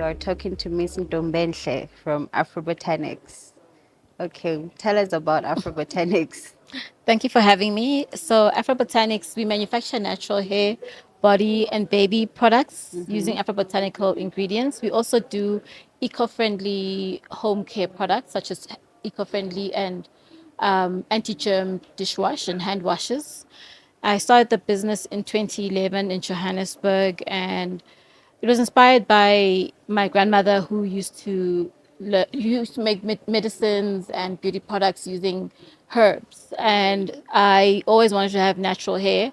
you are talking to Miss Ntombenhle from Afrobotanics. Okay, tell us about Afrobotanics. Thank you for having me. So, Afro Botanics, we manufacture natural hair, body, and baby products using Afro botanical ingredients. We also do eco friendly home care products such as eco friendly and anti germ dishwash and hand washes. I started the business in 2011 in Johannesburg, and it was inspired by my grandmother who used to make medicines and beauty products using herbs. And I always wanted to have natural hair.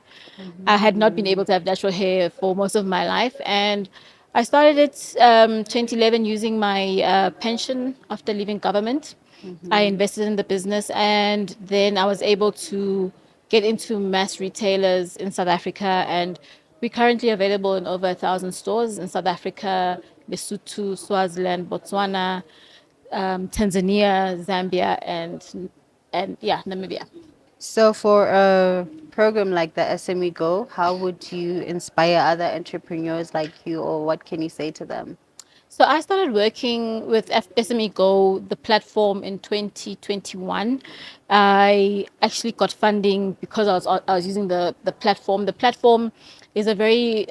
I had not been able to have natural hair for most of my life. And I started it 2011 using my pension after leaving government. I invested in the business, and then I was able to get into mass retailers in South Africa. And we're currently available in over 1,000 stores in South Africa, Lesotho, Swaziland, Botswana, Tanzania, Zambia, and yeah, Namibia. So, for a program like the SME Go, how would you inspire other entrepreneurs like you, or what can you say to them? So I started working with SME Go, the platform, in 2021. I actually got funding because I was using the platform. The platform is a very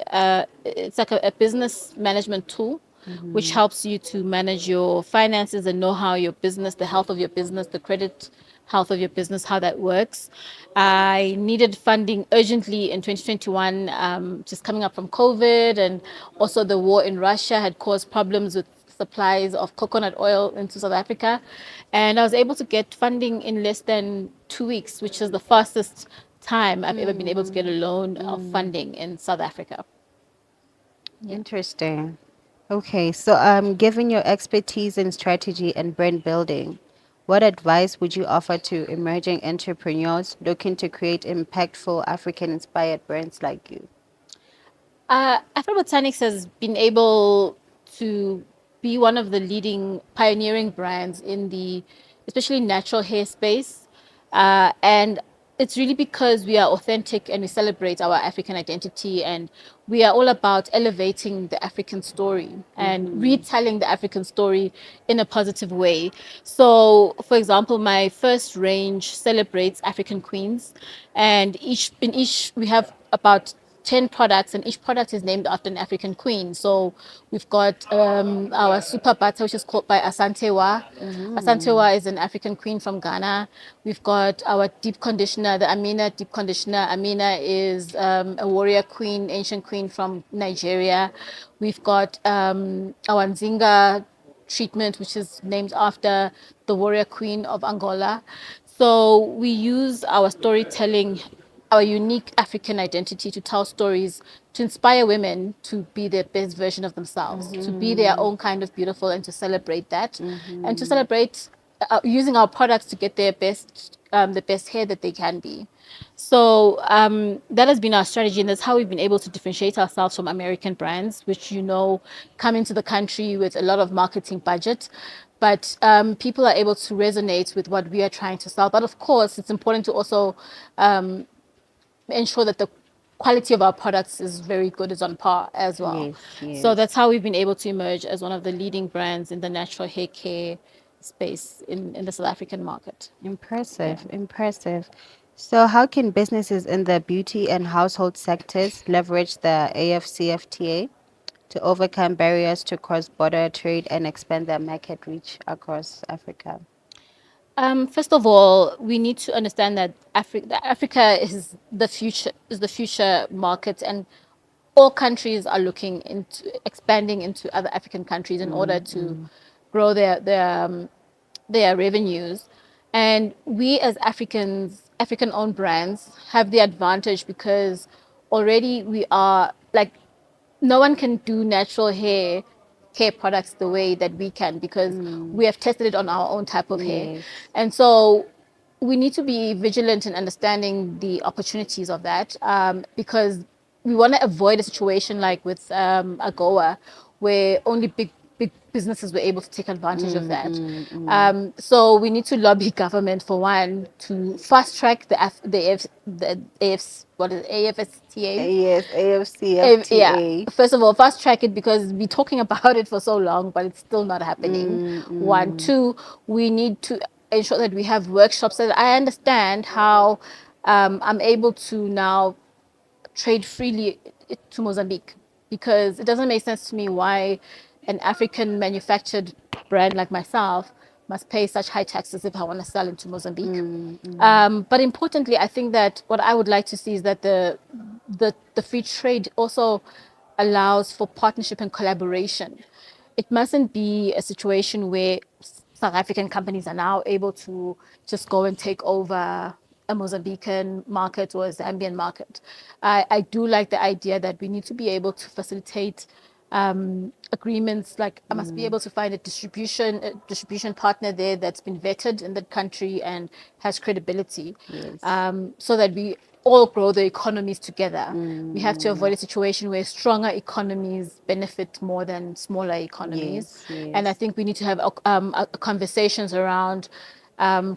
it's like a business management tool, which helps you to manage your finances and know how your business, the health of your business, the credit health of your business, how that works. I needed funding urgently in 2021, just coming up from COVID, and also the war in Russia had caused problems with supplies of coconut oil into South Africa. And I was able to get funding in less than 2 weeks, which is the fastest time I've ever been able to get a loan of funding in South Africa. Yeah. Interesting. Okay, so given your expertise in strategy and brand building, what advice would you offer to emerging entrepreneurs looking to create impactful African-inspired brands like you? Afro Botanics has been able to be one of the leading pioneering brands in the especially natural hair space. And it's really because we are authentic and we celebrate our African identity, and we are all about elevating the African story and retelling the African story in a positive way. So, for example, my first range celebrates African queens, and each we have about 10 products, and each product is named after an African queen. So we've got our super butter, which is called by Asantewa. Asantewa is an African queen from Ghana. We've got our deep conditioner, the Amina deep conditioner. Amina is a warrior queen, ancient queen from Nigeria. We've got our Nzinga treatment, which is named after the warrior queen of Angola. So we use our storytelling, our unique African identity, to tell stories, to inspire women to be their best version of themselves, to be their own kind of beautiful, and to celebrate that, and to celebrate using our products to get the best hair that they can be. So that has been our strategy, and that's how we've been able to differentiate ourselves from American brands, which come into the country with a lot of marketing budget. But people are able to resonate with what we are trying to sell. But of course, it's important to also ensure that the quality of our products is very good, is on par as well. Yes, So yes. that's how we've been able to emerge as one of the leading brands in the natural hair care space in the South African market. Yeah. Impressive, impressive. So, how can businesses in the beauty and household sectors leverage the AFCFTA to overcome barriers to cross-border trade and expand their market reach across Africa? First of all, we need to understand that Africa is the future market, and all countries are looking into expanding into other African countries in order to grow their revenues. And we as Africans, African owned brands, have the advantage because already we are like, no one can do natural hair care products the way that we can, because we have tested it on our own type of hair. Yes. And so we need to be vigilant in understanding the opportunities of that, because we want to avoid a situation like with AGOA, where only big big businesses were able to take advantage of that. So we need to lobby government for one to fast track the AF, what is it, AFSTA. Yes, Yeah, AFCFTA. first of all, fast track it because we're talking about it for so long, but it's still not happening. One, two, we need to ensure that we have workshops so that I understand how I'm able to now trade freely to Mozambique, because it doesn't make sense to me why an African manufactured brand like myself must pay such high taxes if I want to sell into Mozambique. But importantly, I think that what I would like to see is that the free trade also allows for partnership and collaboration. It mustn't be a situation where South African companies are now able to just go and take over a Mozambican market or a Zambian market. I do like the idea that we need to be able to facilitate agreements. Like I must be able to find a distribution partner there that's been vetted in that country and has credibility, Yes. so that we all grow the economies together. We have to avoid a situation where stronger economies benefit more than smaller economies. Yes, And I yes. think we need to have conversations around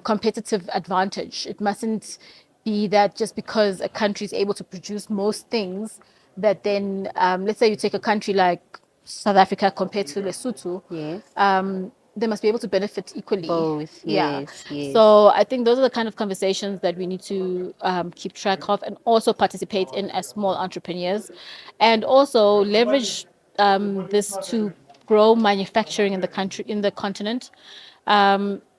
competitive advantage. It mustn't be that just because a country is able to produce most things, that then, let's say you take a country like South Africa compared to Lesotho, Yes. they must be able to benefit equally. Both. Yeah. Yes, yes. So I think those are the kind of conversations that we need to keep track of and also participate in as small entrepreneurs, and also leverage this to grow manufacturing in the country, in the continent.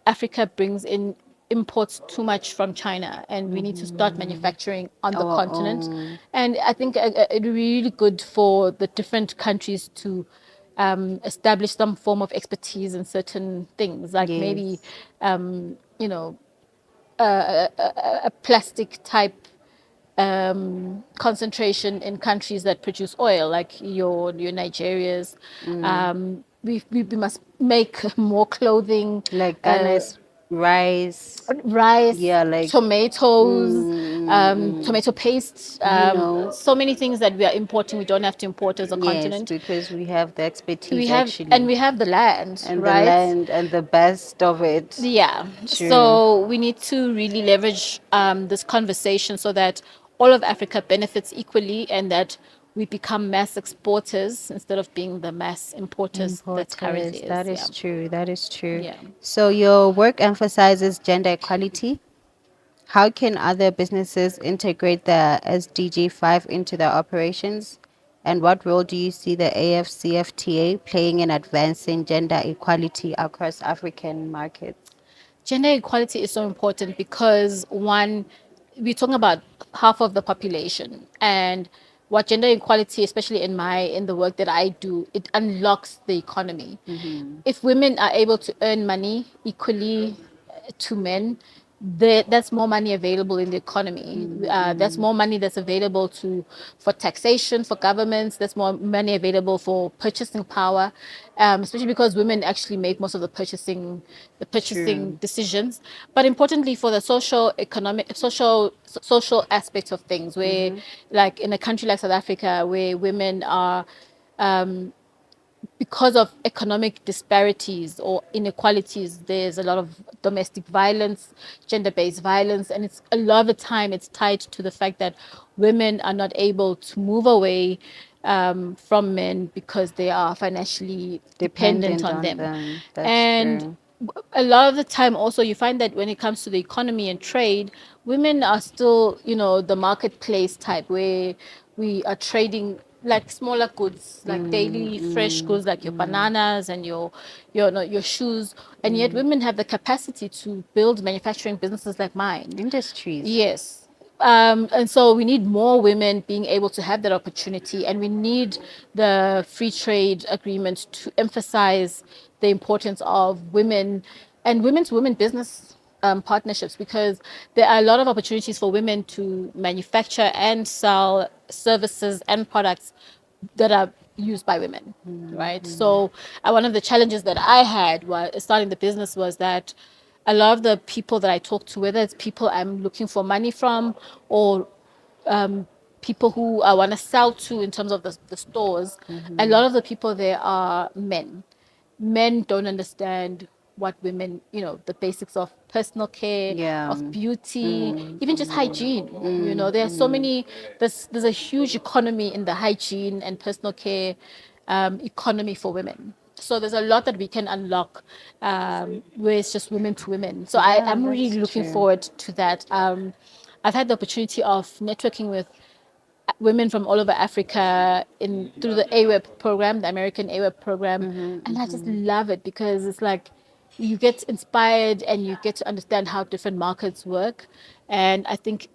Africa brings in imports too much from China, and we need to start manufacturing on the Our continent. own. And I think it's really good for the different countries to establish some form of expertise in certain things, like maybe Yes. you know a plastic type concentration in countries that produce oil, like your Nigerias. We must make more clothing, Like uh, Ghana's rice. rice, Yeah, like, tomatoes, mm, tomato paste, you know, so many things that we are importing. We don't have to import as a yes, continent. because we have the We expertise have, and actually, we have the land, and the right? land and the best of it. Yeah. True. So we need to really leverage this conversation so that all of Africa benefits equally, and that we become mass exporters instead of being the mass importers that currently Importers, is. that Yeah. is true. That is true. Yeah. So your work emphasizes gender equality. How can other businesses integrate the SDG 5 into their operations? And what role do you see the AFCFTA playing in advancing gender equality across African markets? Gender equality is so important because, one, we're talking about half of the population, and what gender equality, especially in the work that I do, it unlocks the economy. If women are able to earn money equally to men, that's more money available in the economy. That's more money that's available to for taxation for governments. That's more money available for purchasing power, especially because women actually make most of the purchasing True. decisions. But importantly, for the social aspects of things, where, like in a country like South Africa, where women are, because of economic disparities or inequalities, there's a lot of domestic violence, gender-based violence, and it's a lot of the time it's tied to the fact that women are not able to move away from men because they are financially dependent Dependent on on them. them. That's And true. a lot of the time also you find that when it comes to the economy and trade, women are still, the marketplace type, where we are trading like smaller goods, like daily fresh goods, like your bananas and your shoes. And yet women have the capacity to build manufacturing businesses like mine. Industries. Yes. And so we need more women being able to have that opportunity, and we need the free trade agreement to emphasize the importance of women and women business partnerships, because there are a lot of opportunities for women to manufacture and sell services and products that are used by women, right? So one of the challenges that I had while starting the business was that a lot of the people that I talk to, whether it's people I'm looking for money from, or people who I want to sell to in terms of the stores, a lot of the people there are men. men don't understand what women, the basics of personal care, Yeah. of beauty, even just hygiene. There are so many, there's a huge economy in the hygiene and personal care economy for women. So there's a lot that we can unlock where it's just women to women. So Yeah, I'm that's really looking true. forward to that. I've had the opportunity of networking with women from all over Africa in through the AWEB program, the American AWEB program, and I just love it because it's like you get inspired and you get to understand how different markets work, and I think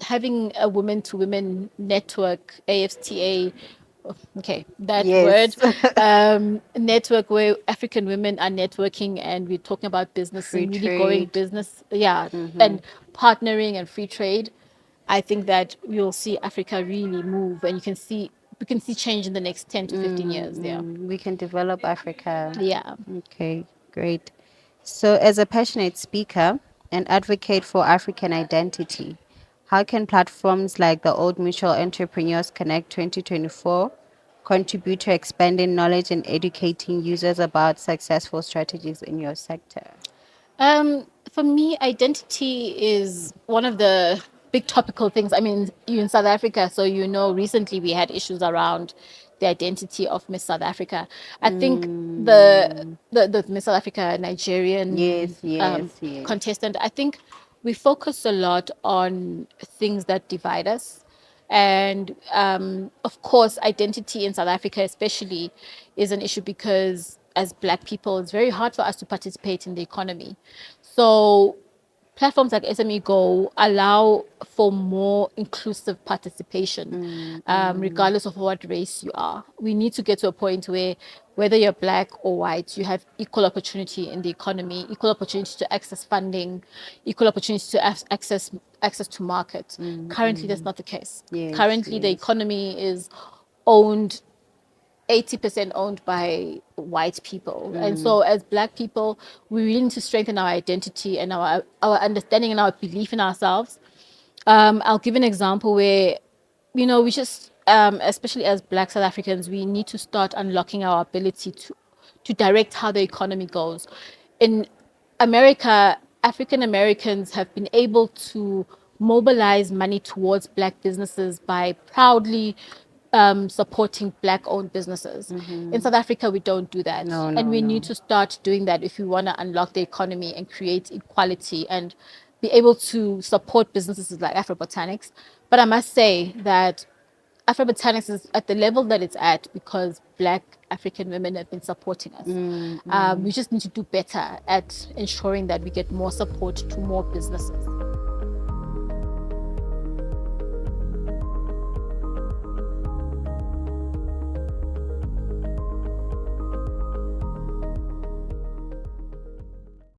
having a women to women network, AFTA, okay, that word, Yes. network where African women are networking and we're talking about business Free and really going trade. business, yeah, and partnering and free trade. I think that you'll see Africa really move, and we can see change in the next 10 to 15 years. Yeah, We can develop Africa. yeah. Okay, great. So, as a passionate speaker and advocate for African identity, how can platforms like the Old Mutual Entrepreneurs Connect 2024 contribute to expanding knowledge and educating users about successful strategies in your sector? For me, identity is one of the big topical things. I mean, you're in South Africa, so recently we had issues around the identity of Miss South Africa. I think the Miss South Africa Nigerian Yes, yes, yes. contestant. I think we focus a lot on things that divide us. And of course, identity in South Africa, especially, is an issue because as Black people, it's very hard for us to participate in the economy. So platforms like SME Go allow for more inclusive participation, regardless of what race you are. We need to get to a point where, whether you're Black or white, you have equal opportunity in the economy, equal opportunity to access funding, equal opportunity to access to market. Currently, that's not the case. Yes, Currently, the yes. economy is owned 80% owned by white people. And so as Black people, we really need to strengthen our identity and our understanding and our belief in ourselves. I'll give an example where, we just, especially as Black South Africans, we need to start unlocking our ability to direct how the economy goes. In America, African Americans have been able to mobilize money towards Black businesses by proudly supporting Black owned businesses. In South Africa, we don't do that. No, And no, we need no. to start doing that if we want to unlock the economy and create equality and be able to support businesses like Afrobotanics. But I must say that Afrobotanics is at the level that it's at because Black African women have been supporting us. We just need to do better at ensuring that we get more support to more businesses.